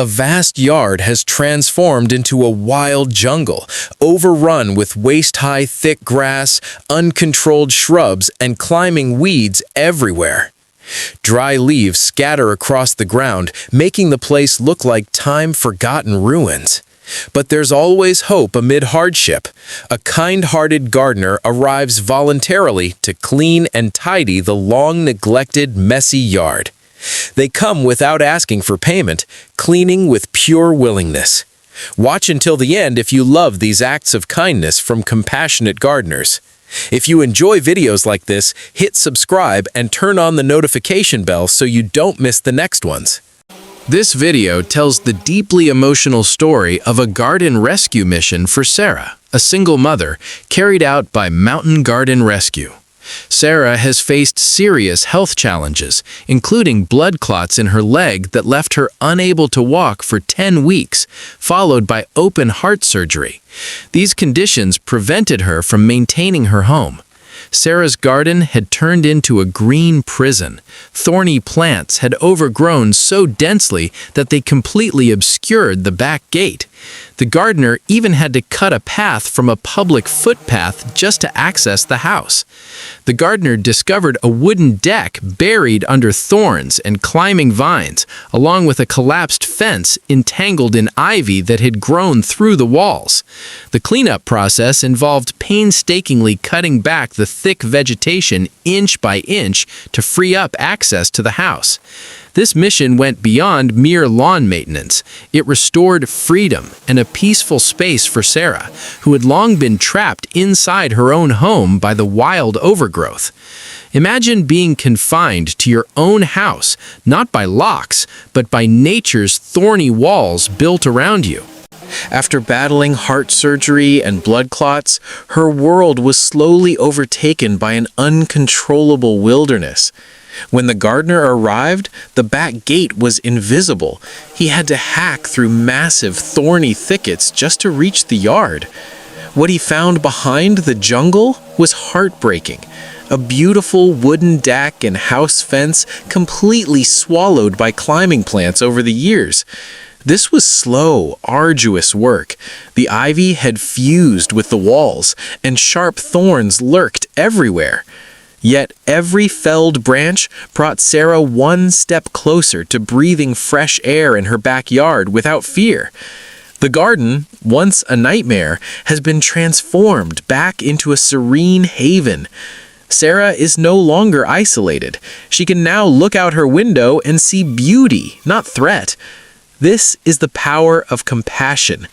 A vast yard has transformed into a wild jungle, overrun with waist-high thick grass, uncontrolled shrubs, and climbing weeds everywhere. Dry leaves scatter across the ground, making the place look like time-forgotten ruins. But there's always hope amid hardship. A kind-hearted gardener arrives voluntarily to clean and tidy the long-neglected, messy yard. They come without asking for payment, cleaning with pure willingness. Watch until the end if you love these acts of kindness from compassionate gardeners. If you enjoy videos like this, hit subscribe and turn on the notification bell so you don't miss the next ones. This video tells the deeply emotional story of a garden rescue mission for Sarah, a single mother, carried out by Mountain Garden Rescue. Sarah has faced serious health challenges, including blood clots in her leg that left her unable to walk for 10 weeks, followed by open heart surgery. These conditions prevented her from maintaining her home. Sarah's garden had turned into a green prison. Thorny plants had overgrown so densely that they completely obscured the back gate. The gardener even had to cut a path from a public footpath just to access the house. The gardener discovered a wooden deck buried under thorns and climbing vines, along with a collapsed fence entangled in ivy that had grown through the walls. The cleanup process involved painstakingly cutting back the thick vegetation inch by inch to free up access to the house. This mission went beyond mere lawn maintenance. It restored freedom and a peaceful space for Sarah, who had long been trapped inside her own home by the wild overgrowth. Imagine being confined to your own house, not by locks, but by nature's thorny walls built around you. After battling heart surgery and blood clots, her world was slowly overtaken by an uncontrollable wilderness. When the gardener arrived, the back gate was invisible. He had to hack through massive, thorny thickets just to reach the yard. What he found behind the jungle was heartbreaking. A beautiful wooden deck and house fence completely swallowed by climbing plants over the years. This was slow, arduous work. The ivy had fused with the walls, and sharp thorns lurked everywhere. Yet every felled branch brought Sarah one step closer to breathing fresh air in her backyard without fear. The garden, once a nightmare, has been transformed back into a serene haven. Sarah is no longer isolated. She can now look out her window and see beauty, not threat. This is the power of compassion.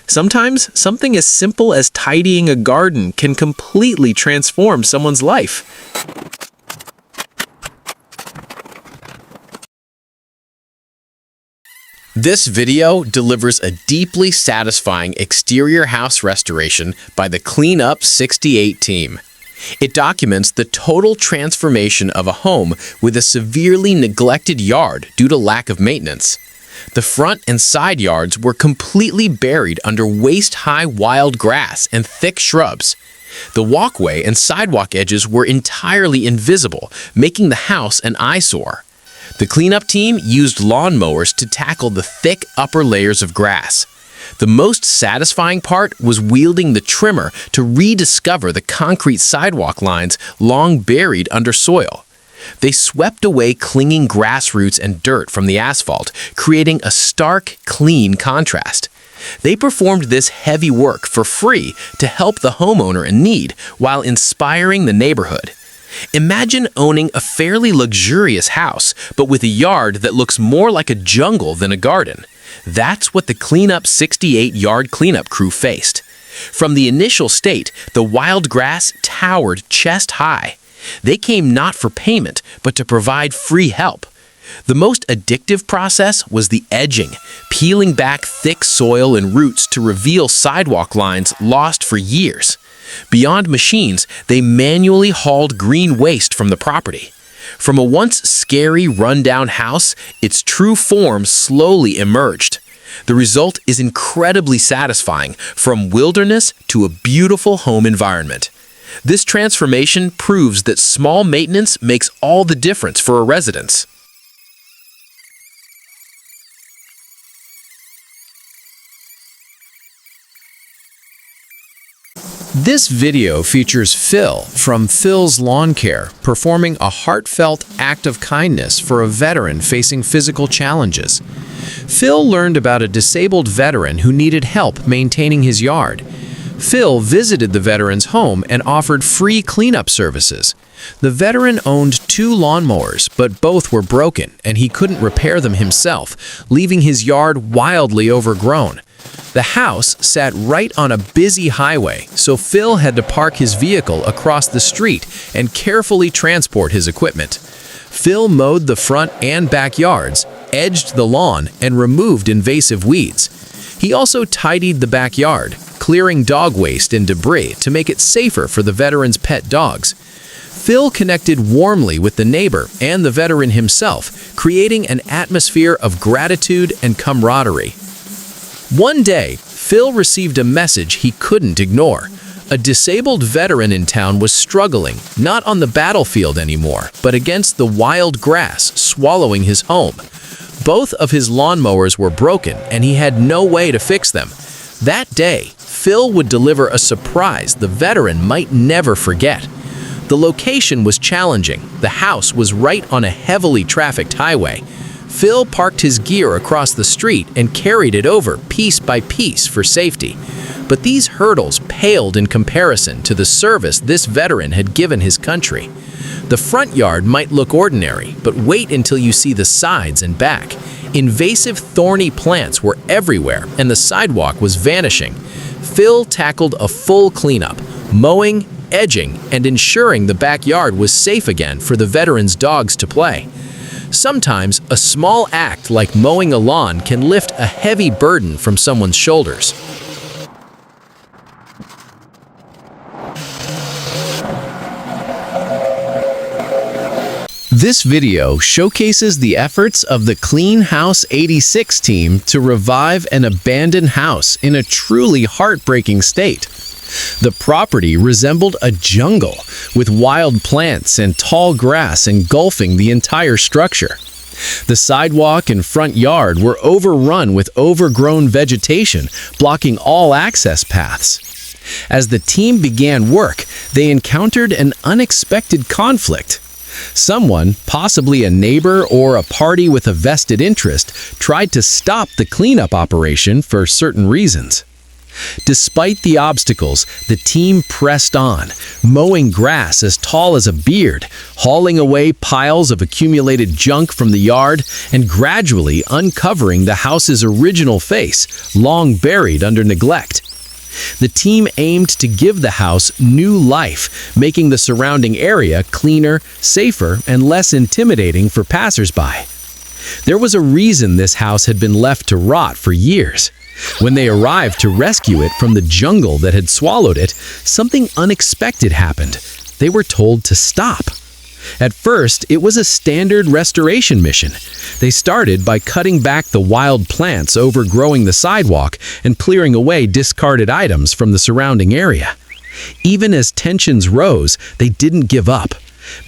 Sometimes something as simple as tidying a garden can completely transform someone's life. This video delivers a deeply satisfying exterior house restoration by the Cleanup 68 team. It documents the total transformation of a home with a severely neglected yard due to lack of maintenance. The front and side yards were completely buried under waist-high wild grass and thick shrubs. The walkway and sidewalk edges were entirely invisible, making the house an eyesore. The cleanup team used lawnmowers to tackle the thick upper layers of grass. The most satisfying part was wielding the trimmer to rediscover the concrete sidewalk lines long buried under soil. They swept away clinging grass roots and dirt from the asphalt, creating a stark, clean contrast. They performed this heavy work for free to help the homeowner in need while inspiring the neighborhood. Imagine owning a fairly luxurious house, but with a yard that looks more like a jungle than a garden. That's what the Cleanup 68 yard cleanup crew faced. From the initial state, the wild grass towered chest high. They came not for payment, but to provide free help. The most addictive process was the edging, peeling back thick soil and roots to reveal sidewalk lines lost for years. Beyond machines, they manually hauled green waste from the property. From a once scary, run-down house, its true form slowly emerged. The result is incredibly satisfying, from wilderness to a beautiful home environment. This transformation proves that small maintenance makes all the difference for a residence. This video features Phil from Phil's Lawn Care performing a heartfelt act of kindness for a veteran facing physical challenges. Phil learned about a disabled veteran who needed help maintaining his yard. Phil visited the veteran's home and offered free cleanup services. The veteran owned 2 lawnmowers, but both were broken and he couldn't repair them himself, leaving his yard wildly overgrown. The house sat right on a busy highway, so Phil had to park his vehicle across the street and carefully transport his equipment. Phil mowed the front and backyards, edged the lawn, and removed invasive weeds. He also tidied the backyard, clearing dog waste and debris to make it safer for the veteran's pet dogs. Phil connected warmly with the neighbor and the veteran himself, creating an atmosphere of gratitude and camaraderie. One day, Phil received a message he couldn't ignore. A disabled veteran in town was struggling, not on the battlefield anymore, but against the wild grass swallowing his home. Both of his lawnmowers were broken, and he had no way to fix them. That day, Phil would deliver a surprise the veteran might never forget. The location was challenging. The house was right on a heavily trafficked highway. Phil parked his gear across the street and carried it over piece by piece for safety. But these hurdles paled in comparison to the service this veteran had given his country. The front yard might look ordinary, but wait until you see the sides and back. Invasive thorny plants were everywhere and the sidewalk was vanishing. Phil tackled a full cleanup, mowing, edging, and ensuring the backyard was safe again for the veteran's dogs to play. Sometimes, a small act like mowing a lawn can lift a heavy burden from someone's shoulders. This video showcases the efforts of the Clean House 86 team to revive an abandoned house in a truly heartbreaking state. The property resembled a jungle, with wild plants and tall grass engulfing the entire structure. The sidewalk and front yard were overrun with overgrown vegetation, blocking all access paths. As the team began work, they encountered an unexpected conflict. Someone, possibly a neighbor or a party with a vested interest, tried to stop the cleanup operation for certain reasons. Despite the obstacles, the team pressed on, mowing grass as tall as a beard, hauling away piles of accumulated junk from the yard, and gradually uncovering the house's original face, long buried under neglect. The team aimed to give the house new life, making the surrounding area cleaner, safer, and less intimidating for passersby. There was a reason this house had been left to rot for years. When they arrived to rescue it from the jungle that had swallowed it, something unexpected happened. They were told to stop. At first, it was a standard restoration mission. They started by cutting back the wild plants overgrowing the sidewalk and clearing away discarded items from the surrounding area. Even as tensions rose, they didn't give up.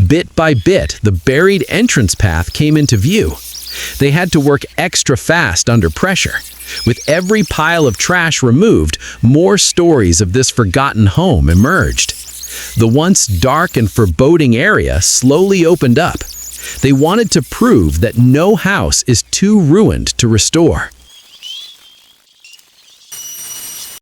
Bit by bit, the buried entrance path came into view. They had to work extra fast under pressure. With every pile of trash removed, more stories of this forgotten home emerged. The once dark and foreboding area slowly opened up. They wanted to prove that no house is too ruined to restore.